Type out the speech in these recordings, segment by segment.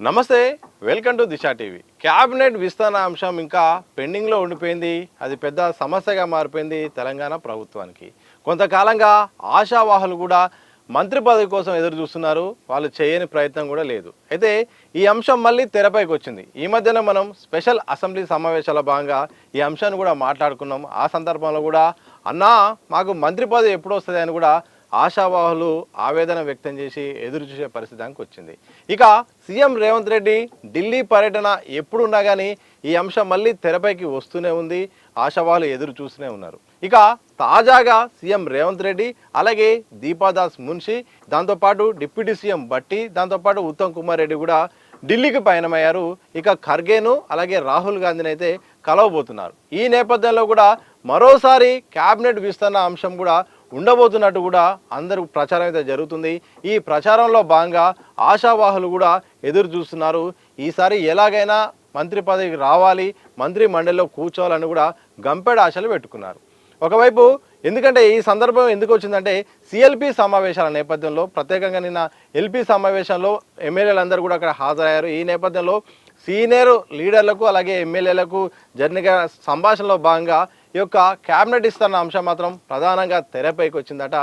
నమస్తే, welcome to Disha TV. Cabinet విస్తరణ అంశం ఇంకా పెండింగ్లో ఉండిపోయింది. అది పెద్ద సమస్యగా మారిపోయింది తెలంగాణ ప్రభుత్వానికి. కొంతకాలంగా ఆశావాహులు కూడా మంత్రి పదవి కోసం ఎదురు చూస్తున్నారు. వాళ్ళు చేయని ప్రయత్నం కూడా లేదు. అయితే ఈ అంశం మళ్ళీ తెరపైకి వచ్చింది. ఈ మధ్యన మనం స్పెషల్ అసెంబ్లీ సమావేశాల భాగంగా ఈ అంశాన్ని కూడా మాట్లాడుకున్నాం. ఆ సందర్భంలో కూడా అన్నా మాకు మంత్రి పదవి ఎప్పుడు వస్తుంది అని కూడా ఆశావాహులు ఆవేదన వ్యక్తం చేసి ఎదురు చూసే పరిస్థితికి వచ్చింది. ఇక సీఎం రేవంత్ రెడ్డి ఢిల్లీ పర్యటన ఎప్పుడున్నా కానీ ఈ అంశం మళ్ళీ తెరపైకి వస్తూనే ఉంది. ఆశావాహులు ఎదురు చూస్తూనే ఉన్నారు. ఇక తాజాగా సీఎం రేవంత్ రెడ్డి అలాగే దీపాదాస్ మున్షి, దాంతోపాటు డిప్యూటీ సీఎం భట్టి, దాంతోపాటు ఉత్తమ్ కుమార్ రెడ్డి కూడా ఢిల్లీకి పయనమయ్యారు. ఇక ఖర్గేను అలాగే రాహుల్ గాంధీని అయితే కలవబోతున్నారు. ఈ నేపథ్యంలో కూడా మరోసారి క్యాబినెట్ విస్తరణ అంశం కూడా ఉండబోతున్నట్టు కూడా అందరూ ప్రచారం అయితే జరుగుతుంది. ఈ ప్రచారంలో భాగంగా ఆశావాహులు కూడా ఎదురు చూస్తున్నారు. ఈసారి ఎలాగైనా మంత్రి పదవికి రావాలి, మంత్రి మండలిలో కూర్చోవాలని కూడా గంపెడ ఆశలు పెట్టుకున్నారు. ఒకవైపు ఎందుకంటే ఈ సందర్భం ఎందుకు వచ్చిందంటే సిఎల్పి సమావేశాల నేపథ్యంలో, ప్రత్యేకంగా నిన్న ఎల్పి సమావేశంలో ఎమ్మెల్యేలందరూ కూడా అక్కడ హాజరయ్యారు. ఈ నేపథ్యంలో సీనియర్ లీడర్లకు అలాగే ఎమ్మెల్యేలకు జరిగిన సంభాషణలో భాగంగా ఈ యొక్క క్యాబినెట్ ఇస్తున్న అంశం మాత్రం ప్రధానంగా తెరపైకి వచ్చిందట.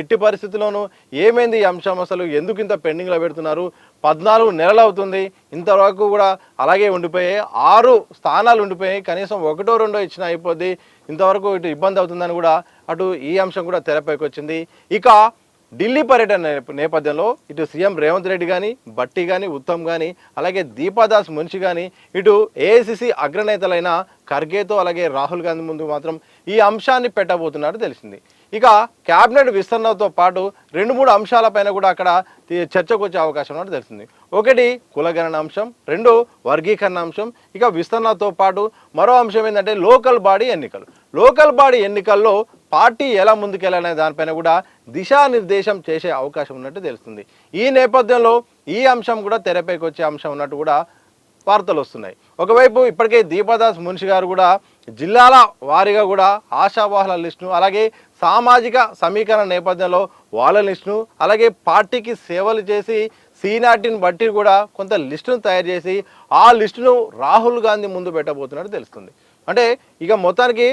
ఎట్టి పరిస్థితుల్లోనూ ఏమైంది ఈ అంశం, అసలు ఎందుకు ఇంత పెండింగ్లో పెడుతున్నారు, 14 నెలలు అవుతుంది, ఇంతవరకు కూడా అలాగే ఉండిపోయాయి, 6 స్థానాలు ఉండిపోయాయి, కనీసం 1, 2 ఇచ్చినా అయిపోద్ది, ఇంతవరకు ఇటు ఇబ్బంది అవుతుందని కూడా అటు ఈ అంశం కూడా తెరపైకి వచ్చింది. ఇక ఢిల్లీ పర్యటన నేపథ్యంలో ఇటు సీఎం రేవంత్ రెడ్డి కానీ, భట్టి కానీ, ఉత్తమ్ కానీ, అలాగే దీపాదాస్ మున్షి కానీ, ఇటు ఏఐసిసి అగ్రనేతలైన ఖర్గేతో అలాగే రాహుల్ గాంధీ ముందు మాత్రం ఈ అంశాన్ని పెట్టబోతున్నట్టు తెలిసింది. ఇక క్యాబినెట్ విస్తరణతో పాటు 2-3 అంశాలపైన కూడా అక్కడ చర్చకు వచ్చే అవకాశం ఉన్నట్టు తెలిసింది. ఒకటి కులగణన అంశం, 2 వర్గీకరణ అంశం. ఇక విస్తరణతో పాటు మరో అంశం ఏంటంటే లోకల్ బాడీ ఎన్నికలు. లోకల్ బాడీ ఎన్నికల్లో పార్టీ ఎలా ముందుకెళ్ళాలనే దానిపైన కూడా దిశానిర్దేశం చేసే అవకాశం ఉన్నట్టు తెలుస్తుంది. ఈ నేపథ్యంలో ఈ అంశం కూడా తెరపైకి వచ్చే అంశం ఉన్నట్టు కూడా వార్తలు వస్తున్నాయి. ఒకవైపు ఇప్పటికే దీపాదాస్ మున్షి గారు కూడా జిల్లాల వారీగా కూడా ఆశావాహుల లిస్టును, అలాగే సామాజిక సమీకరణ నేపథ్యంలో వాళ్ళ లిస్టును, అలాగే పార్టీకి సేవలు చేసి సీనియారిటీని బట్టి కూడా కొంత లిస్టును తయారు చేసి ఆ లిస్టును రాహుల్ గాంధీ ముందు పెట్టబోతున్నట్టు తెలుస్తుంది. అంటే ఇక మొత్తానికి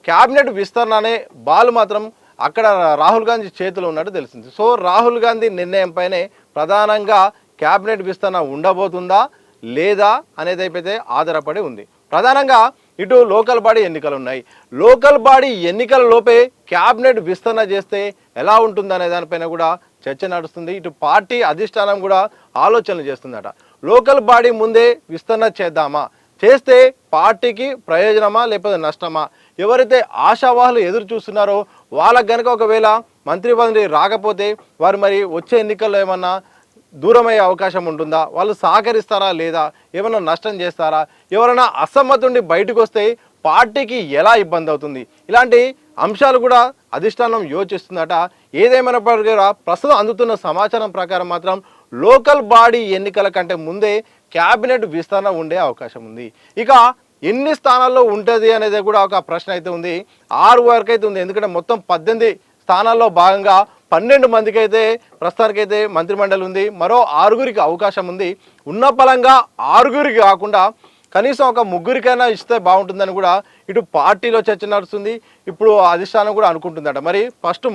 క్యాబినెట్ విస్తరణ అనే బాల్ మాత్రం అక్కడ రాహుల్ గాంధీ చేతిలో ఉన్నట్టు తెలిసింది. సో రాహుల్ గాంధీ నిర్ణయంపైనే ప్రధానంగా క్యాబినెట్ విస్తరణ ఉండబోతుందా లేదా అనేది అయితే ఆధారపడి ఉంది. ప్రధానంగా ఇటు లోకల్ బాడీ ఎన్నికలు ఉన్నాయి. లోకల్ బాడీ ఎన్నికల లోపే క్యాబినెట్ విస్తరణ చేస్తే ఎలా ఉంటుందనే దానిపైన కూడా చర్చ నడుస్తుంది. ఇటు పార్టీ అధిష్టానం కూడా ఆలోచనలు చేస్తుందట. లోకల్ బాడీ ముందే విస్తరణ చేద్దామా, చేస్తే పార్టీకి ప్రయోజనమా లేకపోతే నష్టమా, ఎవరైతే ఆశావాహులు ఎదురు చూస్తున్నారో వాళ్ళకు కనుక ఒకవేళ మంత్రి పదవి రాకపోతే వారు మరి వచ్చే ఎన్నికల్లో ఏమన్నా దూరమయ్యే అవకాశం ఉంటుందా, వాళ్ళు సహకరిస్తారా లేదా, ఏమైనా నష్టం చేస్తారా, ఎవరైనా అసమ్మతుండి బయటకు వస్తే పార్టీకి ఎలా ఇబ్బంది అవుతుంది, ఇలాంటి అంశాలు కూడా అధిష్టానం యోచిస్తుందట. ఏదేమైనప్పటికీ ప్రస్తుతం అందుతున్న సమాచారం ప్రకారం మాత్రం లోకల్ బాడీ ఎన్నికల కంటే ముందే క్యాబినెట్ విస్తరణ ఉండే అవకాశం ఉంది. ఇక ఎన్ని స్థానాల్లో ఉంటుంది అనేది కూడా ఒక ప్రశ్న అయితే ఉంది. 6 వరకు అయితే ఉంది. ఎందుకంటే మొత్తం 18 స్థానాల్లో భాగంగా 12 మందికి అయితే ప్రస్తుతానికైతే మంత్రిమండలి ఉంది. మరో 6గురికి అవకాశం ఉంది. ఉన్న పలంగా 6గురికి కాకుండా కనీసం ఒక 3గురికైనా ఇస్తే బాగుంటుందని కూడా ఇటు పార్టీలో చర్చ నడుస్తుంది. ఇప్పుడు అధిష్టానం కూడా అనుకుంటుందట. మరి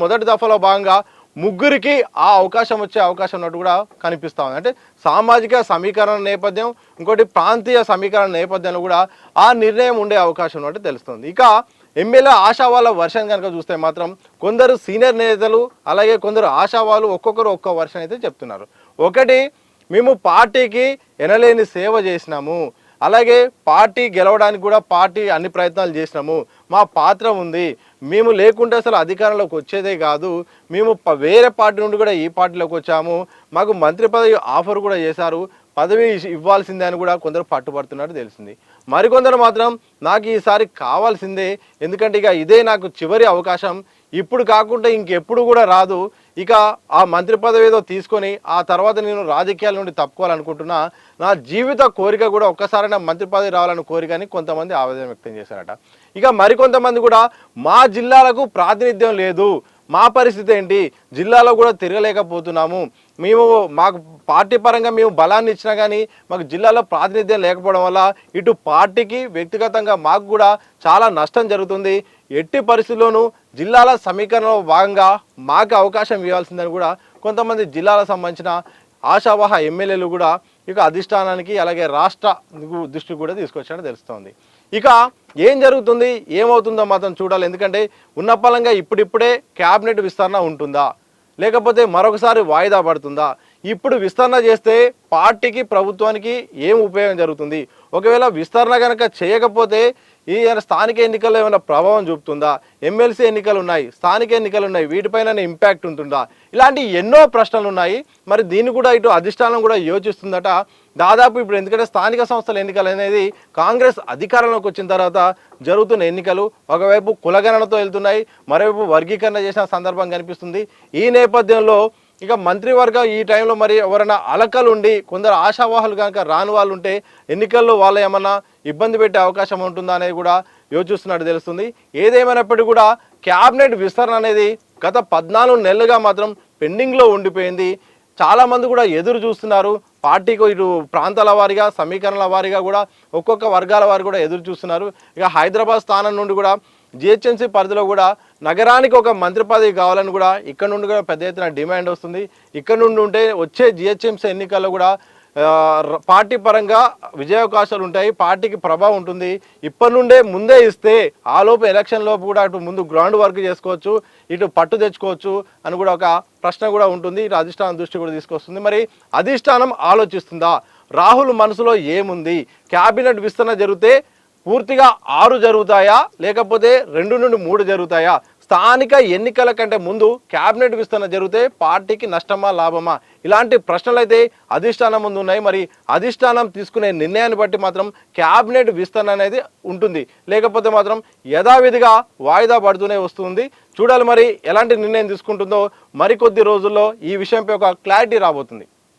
మొదటి దఫాలో భాగంగా 3గురికి ఆ అవకాశం వచ్చే అవకాశం ఉన్నట్టు కూడా కనిపిస్తూ ఉంది. అంటే సామాజిక సమీకరణ నేపథ్యం, ఇంకోటి ప్రాంతీయ సమీకరణ నేపథ్యంలో కూడా ఆ నిర్ణయం ఉండే అవకాశం ఉన్నట్టు తెలుస్తుంది. ఇక ఎమ్మెల్యే ఆశావాళ్ళ వర్షన్ కనుక చూస్తే మాత్రం కొందరు సీనియర్ నేతలు అలాగే కొందరు ఆశావాళ్ళు ఒక్కొక్కరు ఒక్కో వర్షన్ అయితే చెప్తున్నారు. ఒకటి, మేము పార్టీకి ఎనలేని సేవ చేసినాము, అలాగే పార్టీ గెలవడానికి కూడా పార్టీ అన్ని ప్రయత్నాలు చేసినాము, మా పాత్ర ఉంది, మేము లేకుంటే అసలు అధికారంలోకి వచ్చేదే కాదు, మేము వేరే పార్టీ నుండి కూడా ఈ పార్టీలోకి వచ్చాము, మాకు మంత్రి పదవి ఆఫర్ కూడా చేశారు, పదవి ఇవ్వాల్సిందే అని కూడా కొందరు పట్టుబడుతున్నట్టు తెలిసింది. మరికొందరు మాత్రం నాకు ఈసారి కావాల్సిందే, ఎందుకంటే ఇక ఇదే నాకు చివరి అవకాశం, ఇప్పుడు కాకుండా ఇంకెప్పుడు కూడా రాదు, ఇక ఆ మంత్రి పదవి ఏదో తీసుకొని ఆ తర్వాత నేను రాజకీయాల నుండి తప్పుకోవాలనుకుంటున్నా, నా జీవిత కోరిక కూడా ఒక్కసారైనా మంత్రి పదవి రావాలని కోరికని కొంతమంది ఆవేదన వ్యక్తం చేశారట. ఇక మరికొంతమంది కూడా మా జిల్లాలకు ప్రాతినిధ్యం లేదు, మా పరిస్థితి ఏంటి, జిల్లాలో కూడా తిరగలేకపోతున్నాము, మాకు పార్టీ పరంగా మేము బలాన్ని ఇచ్చినా కానీ మాకు జిల్లాలో ప్రాతినిధ్యం లేకపోవడం వల్ల ఇటు పార్టీకి వ్యక్తిగతంగా మాకు కూడా చాలా నష్టం జరుగుతుంది, ఎట్టి పరిస్థితుల్లోనూ జిల్లాల సమీకరణలో భాగంగా మాకు అవకాశం ఇవ్వాల్సిందని కూడా కొంతమంది జిల్లాలకు సంబంధించిన ఆశావాహ ఎమ్మెల్యేలు కూడా ఇక అధిష్టానానికి అలాగే రాష్ట్ర దృష్టికి కూడా తీసుకొచ్చినట్టు తెలుస్తోంది. ఇక ఏం జరుగుతుంది ఏమవుతుందో మాత్రం చూడాలి. ఎందుకంటే ఉన్నపలంగా ఇప్పుడిప్పుడే క్యాబినెట్ విస్తరణ ఉంటుందా లేకపోతే మరొకసారి వాయిదా పడుతుందా, ఇప్పుడు విస్తరణ చేస్తే పార్టీకి ప్రభుత్వానికి ఏం ఉపయోగం జరుగుతుంది, ఒకవేళ విస్తరణ కనుక చేయకపోతే ఈ స్థానిక ఎన్నికల్లో ఏమైనా ప్రభావం చూపుతుందా, ఎమ్మెల్సీ ఎన్నికలు ఉన్నాయి, స్థానిక ఎన్నికలు ఉన్నాయి, వీటిపైన ఇంపాక్ట్ ఉంటుందా, ఇలాంటి ఎన్నో ప్రశ్నలు ఉన్నాయి. మరి దీన్ని కూడా ఇటు అధిష్టానం కూడా యోచిస్తుందట. దాదాపు ఇప్పుడు ఎందుకంటే స్థానిక సంస్థల ఎన్నికలు అనేది కాంగ్రెస్ అధికారంలోకి వచ్చిన తర్వాత జరుగుతున్న ఎన్నికలు ఒకవైపు కులగణనతో వెళ్తున్నాయి, మరోవైపు వర్గీకరణ చేసిన సందర్భం కనిపిస్తుంది. ఈ నేపథ్యంలో ఇక మంత్రివర్గం ఈ టైంలో మరి ఎవరైనా అలకలు ఉండి కొందరు ఆశావాహులు కనుక రాని వాళ్ళు ఉంటే ఎన్నికల్లో వాళ్ళు ఏమన్నా ఇబ్బంది పెట్టే అవకాశం ఉంటుందా అనేది కూడా యోచిస్తున్నట్టు తెలుస్తుంది. ఏదేమైనప్పటికీ కూడా క్యాబినెట్ విస్తరణ అనేది గత 14 నెలలుగా మాత్రం పెండింగ్లో ఉండిపోయింది. చాలామంది కూడా ఎదురు చూస్తున్నారు. పార్టీకి ఇటు ప్రాంతాల వారీగా సమీకరణల వారీగా కూడా ఒక్కొక్క వర్గాల వారు కూడా ఎదురు చూస్తున్నారు. ఇక హైదరాబాద్ స్థానం నుండి కూడా జిహెచ్ఎంసీ పరిధిలో కూడా నగరానికి ఒక మంత్రి పదవి కావాలని కూడా ఇక్కడ నుండి కూడా పెద్ద ఎత్తున డిమాండ్ వస్తుంది. ఇక్కడ నుండి ఉంటే వచ్చే జిహెచ్ఎంసీ ఎన్నికల్లో కూడా పార్టీ పరంగా విజయావకాశాలు ఉంటాయి, పార్టీకి ప్రభావం ఉంటుంది. ఇప్పటి నుండే ముందే ఇస్తే ఆలోపు ఎలక్షన్ లోపు కూడా అటు ముందు గ్రౌండ్ వర్క్ చేసుకోవచ్చు, ఇటు పట్టు తెచ్చుకోవచ్చు అని కూడా ఒక ప్రశ్న కూడా ఉంటుంది. ఇటు అధిష్టానం దృష్టి కూడా తీసుకొస్తుంది. మరి అధిష్టానం ఆలోచిస్తుందా, రాహుల్ మనసులో ఏముంది, క్యాబినెట్ విస్తరణ జరిగితే పూర్తిగా 6 జరుగుతాయా లేకపోతే 2 నుండి 3 జరుగుతాయా, స్థానిక ఎన్నికల కంటే ముందు క్యాబినెట్ విస్తరణ జరిగితే పార్టీకి నష్టమా లాభమా, ఇలాంటి ప్రశ్నలు అయితే అధిష్టానం ముందు ఉన్నాయి. మరి అధిష్టానం తీసుకునే నిర్ణయాన్ని బట్టి మాత్రం క్యాబినెట్ విస్తరణ అనేది ఉంటుంది, లేకపోతే మాత్రం యథావిధిగా వాయిదా పడుతూనే వస్తుంది. చూడాలి మరి ఎలాంటి నిర్ణయం తీసుకుంటుందో. మరికొద్ది రోజుల్లో ఈ విషయంపై ఒక క్లారిటీ రాబోతుంది.